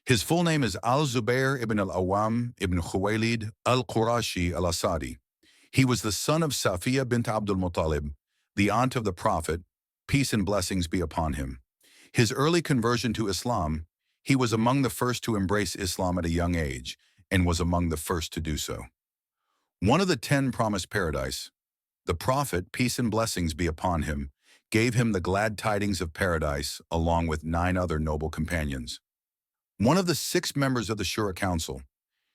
His full name is Al-Zubair ibn Al-Awwam ibn Khuwaylid al-Qurashi al-Asadi. He was the son of Safiya bint Abdul Muttalib, the aunt of the Prophet, peace and blessings be upon him. His early conversion to Islam, he was among the first to embrace Islam at a young age, and was among the first to do so. One of the 10 promised paradise, the Prophet, peace and blessings be upon him, gave him the glad tidings of paradise along with 9 other noble companions. One of the 6 members of the Shura Council,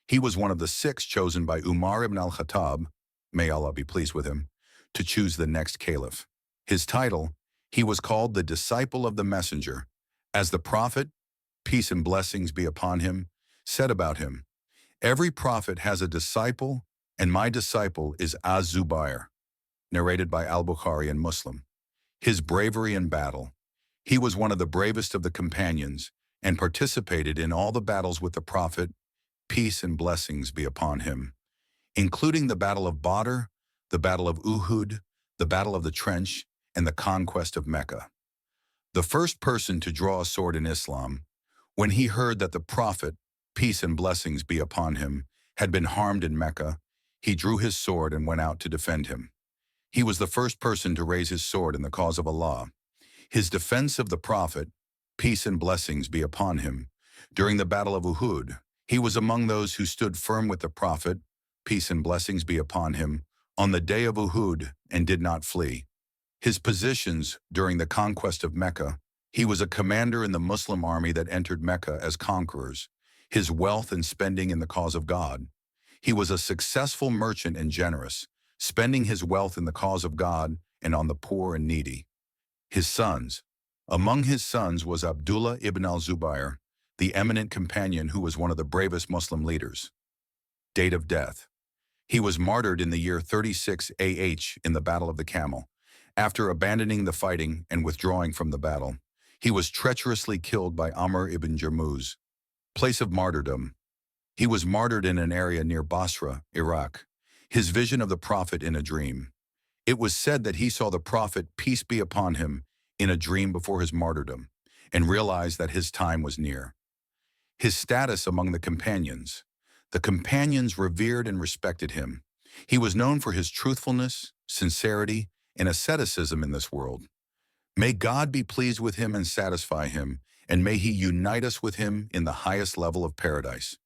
he was one of the 6 chosen by Umar ibn al-Khattab, may Allah be pleased with him, to choose the next caliph. His title, he was called the disciple of the messenger, as the Prophet, peace and blessings be upon him, said about him, "Every prophet has a disciple, and my disciple is Al-Zubair," narrated by Al-Bukhari and Muslim. His bravery in battle. He was one of the bravest of the companions and participated in all the battles with the Prophet, peace and blessings be upon him, including the Battle of Badr, the Battle of Uhud, the Battle of the Trench, and the conquest of Mecca. The first person to draw a sword in Islam, when he heard that the Prophet, peace and blessings be upon him, had been harmed in Mecca, he drew his sword and went out to defend him. He was the first person to raise his sword in the cause of Allah. His defense of the Prophet, peace and blessings be upon him, during the Battle of Uhud, he was among those who stood firm with the Prophet, peace and blessings be upon him, on the day of Uhud and did not flee. His positions during the conquest of Mecca, he was a commander in the Muslim army that entered Mecca as conquerors. His wealth and spending in the cause of God. He was a successful merchant and generous, spending his wealth in the cause of God and on the poor and needy. His sons. Among his sons was Abdullah ibn al-Zubair, the eminent companion who was one of the bravest Muslim leaders. Date of death. He was martyred in the year 36 AH in the Battle of the Camel. After abandoning the fighting and withdrawing from the battle, he was treacherously killed by Amr ibn Jarmuz. Place of martyrdom. He was martyred in an area near Basra, Iraq. His vision of the Prophet in a dream. It was said that he saw the Prophet, peace be upon him, in a dream before his martyrdom, and realized that his time was near. His status among the companions. The companions revered and respected him. He was known for his truthfulness, sincerity, and asceticism in this world. May God be pleased with him and satisfy him, and may he unite us with him in the highest level of paradise.